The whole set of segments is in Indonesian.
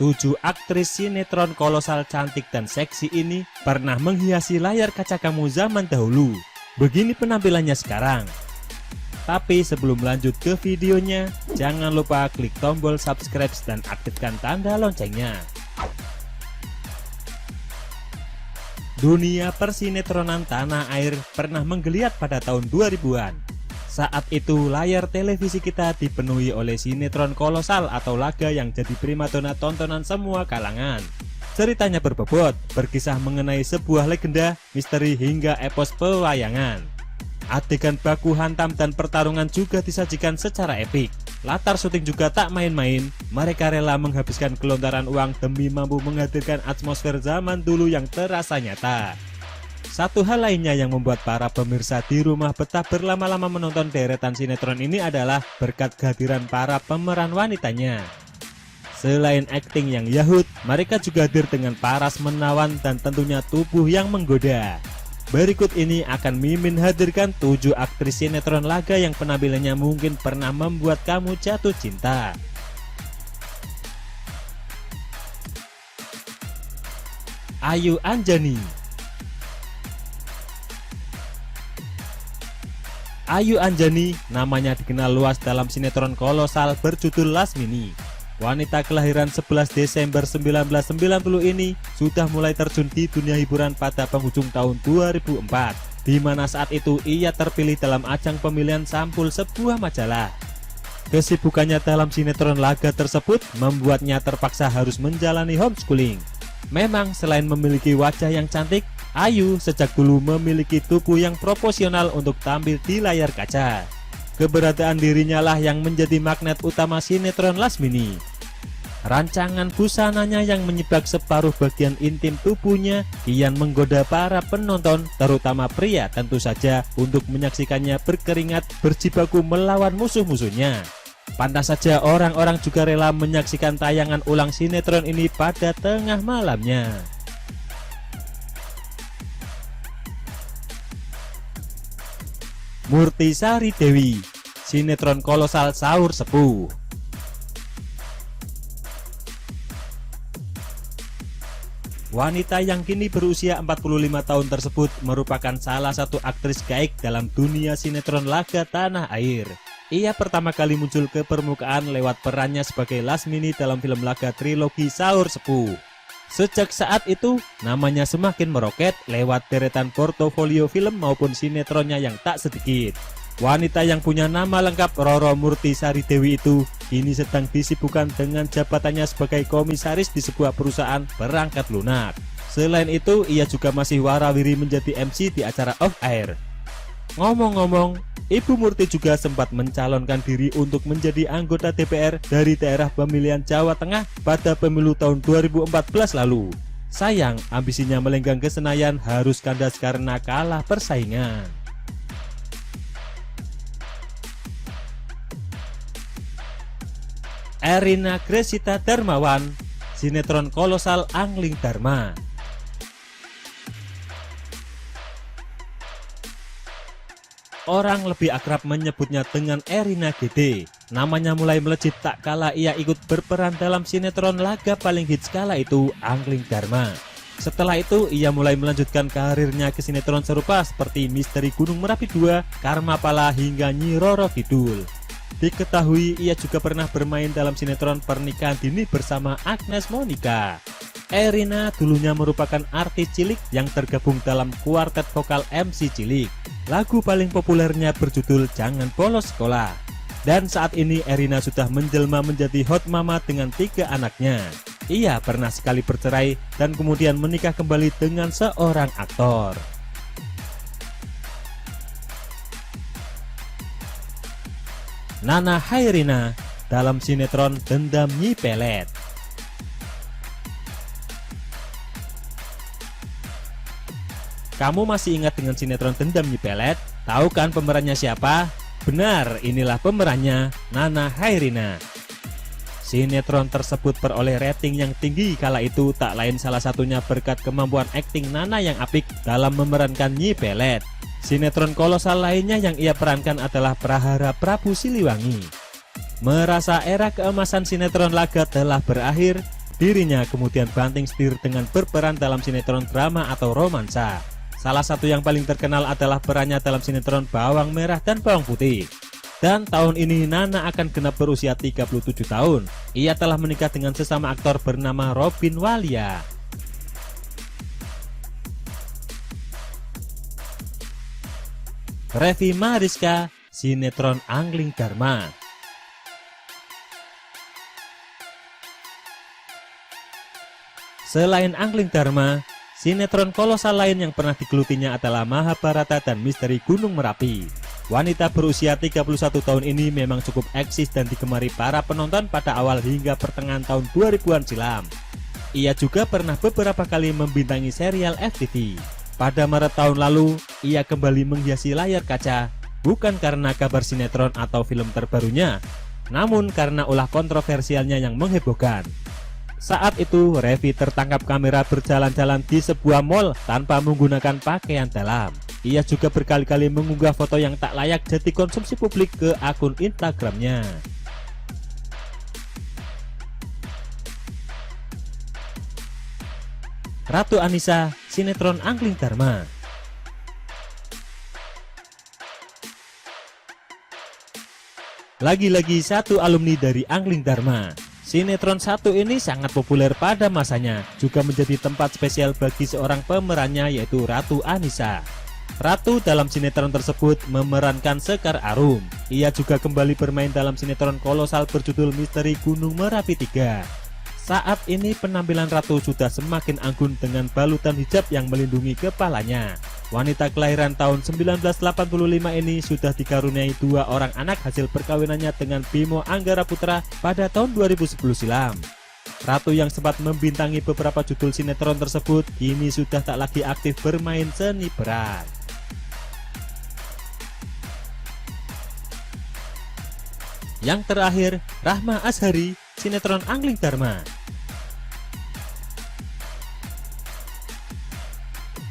7 aktris sinetron kolosal cantik dan seksi ini pernah menghiasi layar kaca kamu zaman dahulu. Begini penampilannya sekarang. Tapi sebelum lanjut ke videonya, jangan lupa klik tombol subscribe dan aktifkan tanda loncengnya. Dunia persinetronan tanah air pernah menggeliat pada tahun 2000-an. Saat itu layar televisi kita dipenuhi oleh sinetron kolosal atau laga yang jadi primadona tontonan semua kalangan. Ceritanya berbobot, berkisah mengenai sebuah legenda, misteri hingga epos pewayangan. Adegan baku hantam dan pertarungan juga disajikan secara epik. Latar syuting juga tak main-main, mereka rela menghabiskan gelontaran uang demi mampu menghadirkan atmosfer zaman dulu yang terasa nyata. Satu hal lainnya yang membuat para pemirsa di rumah betah berlama-lama menonton deretan sinetron ini adalah berkat kehadiran para pemeran wanitanya. Selain akting yang yahut, mereka juga hadir dengan paras menawan dan tentunya tubuh yang menggoda. Berikut ini akan Mimin hadirkan 7 aktris sinetron laga yang penampilannya mungkin pernah membuat kamu jatuh cinta. Ayu Anjani. Ayu Anjani namanya dikenal luas dalam sinetron kolosal berjudul Lasmini. Wanita kelahiran 11 Desember 1990 ini sudah mulai terjun di dunia hiburan pada penghujung tahun 2004, di mana saat itu ia terpilih dalam ajang pemilihan sampul sebuah majalah. Kesibukannya dalam sinetron laga tersebut membuatnya terpaksa harus menjalani homeschooling. Memang selain memiliki wajah yang cantik, Ayu sejak dulu memiliki tubuh yang proporsional untuk tampil di layar kaca. Keberadaan dirinya lah yang menjadi magnet utama sinetron Lasmini. Rancangan busananya yang menyibak separuh bagian intim tubuhnya kian menggoda para penonton, terutama pria tentu saja, untuk menyaksikannya berkeringat berjibaku melawan musuh-musuhnya. Pantas saja orang-orang juga rela menyaksikan tayangan ulang sinetron ini pada tengah malamnya. Murti Sari Dewi, sinetron kolosal Sahur Sepuh. Wanita yang kini berusia 45 tahun tersebut merupakan salah satu aktris gaik dalam dunia sinetron laga tanah air. Ia pertama kali muncul ke permukaan lewat perannya sebagai Lasmini dalam film laga trilogi Sahur Sepuh. Sejak saat itu, namanya semakin meroket lewat deretan portofolio film maupun sinetronnya yang tak sedikit. Wanita yang punya nama lengkap Roro Murti Sari Dewi itu kini sedang disibukkan dengan jabatannya sebagai komisaris di sebuah perusahaan perangkat lunak. Selain itu, ia juga masih warawiri menjadi MC di acara Off Air. Ngomong-ngomong, Ibu Murti juga sempat mencalonkan diri untuk menjadi anggota DPR dari daerah pemilihan Jawa Tengah pada pemilu tahun 2014 lalu. Sayang, ambisinya melenggang ke Senayan harus kandas karena kalah persaingan. Erina Gresita Darmawan, sinetron kolosal Angling Dharma. Orang lebih akrab menyebutnya dengan Erina GD. Namanya mulai melejit tak kala ia ikut berperan dalam sinetron laga paling hits kala itu, Angling Dharma. Setelah itu ia mulai melanjutkan karirnya ke sinetron serupa seperti Misteri Gunung Merapi 2, Karma Pala hingga Nyi Roro Kidul. Diketahui ia juga pernah bermain dalam sinetron Pernikahan Dini bersama Agnes Monica. Erina dulunya merupakan artis cilik yang tergabung dalam kuartet vokal MC Cilik. Lagu paling populernya berjudul Jangan Bolos Sekolah. Dan saat ini Erina sudah menjelma menjadi hot mama dengan 3 anaknya. Ia pernah sekali bercerai dan kemudian menikah kembali dengan seorang aktor. Nana Hairina dalam sinetron Dendam Nyi Pelet. Kamu masih ingat dengan sinetron Dendam Nyi Pelet? Tahu kan pemerannya siapa? Benar, inilah pemerannya, Nana Hairina. Sinetron tersebut peroleh rating yang tinggi kala itu, tak lain salah satunya berkat kemampuan akting Nana yang apik dalam memerankan Nyi Pelet. Sinetron kolosal lainnya yang ia perankan adalah Prahara Prabu Siliwangi. Merasa era keemasan sinetron laga telah berakhir, Dirinya kemudian banting setir dengan berperan dalam sinetron drama atau romansa. Salah satu yang paling terkenal adalah perannya dalam sinetron Bawang Merah dan Bawang Putih. Dan tahun ini Nana akan genap berusia 37 tahun. Ia telah menikah dengan sesama aktor bernama Robin Walia. Revi Mariska, sinetron Angling Dharma. Selain Angling Dharma, sinetron kolosal lain yang pernah digelutinya adalah Mahabharata dan Misteri Gunung Merapi. Wanita berusia 31 tahun ini memang cukup eksis dan digemari para penonton pada awal hingga pertengahan tahun 2000-an silam. Ia juga pernah beberapa kali membintangi serial FTV. Pada Maret tahun lalu, ia kembali menghiasi layar kaca, bukan karena kabar sinetron atau film terbarunya, namun karena ulah kontroversialnya yang menghebohkan. Saat itu, Revi tertangkap kamera berjalan-jalan di sebuah mall tanpa menggunakan pakaian dalam. Ia juga berkali-kali mengunggah foto yang tak layak jadi konsumsi publik ke akun Instagramnya. Ratu Anissa, sinetron Angling Dharma. Lagi-lagi satu alumni dari Angling Dharma. Sinetron satu ini sangat populer pada masanya, juga menjadi tempat spesial bagi seorang pemerannya yaitu Ratu Anissa. Ratu dalam sinetron tersebut memerankan Sekar Arum. Ia juga kembali bermain dalam sinetron kolosal berjudul Misteri Gunung Merapi 3. Saat ini penampilan Ratu sudah semakin anggun dengan balutan hijab yang melindungi kepalanya. Wanita kelahiran tahun 1985 ini sudah dikaruniai 2 orang anak hasil perkawinannya dengan Bimo Anggara Putra pada tahun 2010 silam. Ratu yang sempat membintangi beberapa judul sinetron tersebut kini sudah tak lagi aktif bermain seni peran. Yang terakhir, Rahma Azhari, sinetron Angling Dharma.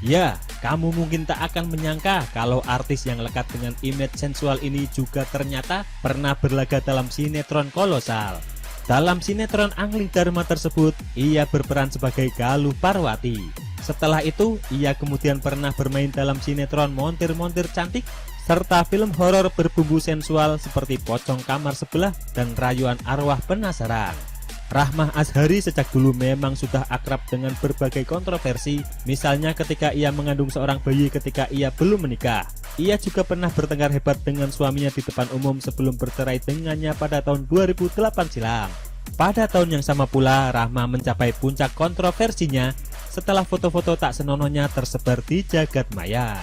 Ya, kamu mungkin tak akan menyangka kalau artis yang lekat dengan image sensual ini juga ternyata pernah berlaga dalam sinetron kolosal. Dalam sinetron Angling Dharma tersebut, ia berperan sebagai Galuh Parwati. Setelah itu, ia kemudian pernah bermain dalam sinetron Montir-Montir Cantik, serta film horor berbumbu sensual seperti Pocong Kamar Sebelah dan Rayuan Arwah Penasaran. Rahma Azhari sejak dulu memang sudah akrab dengan berbagai kontroversi, misalnya ketika ia mengandung seorang bayi ketika ia belum menikah. Ia juga pernah bertengkar hebat dengan suaminya di depan umum sebelum bercerai dengannya pada tahun 2008 silam. Pada tahun yang sama pula, Rahma mencapai puncak kontroversinya setelah foto-foto tak senonohnya tersebar di jagat maya.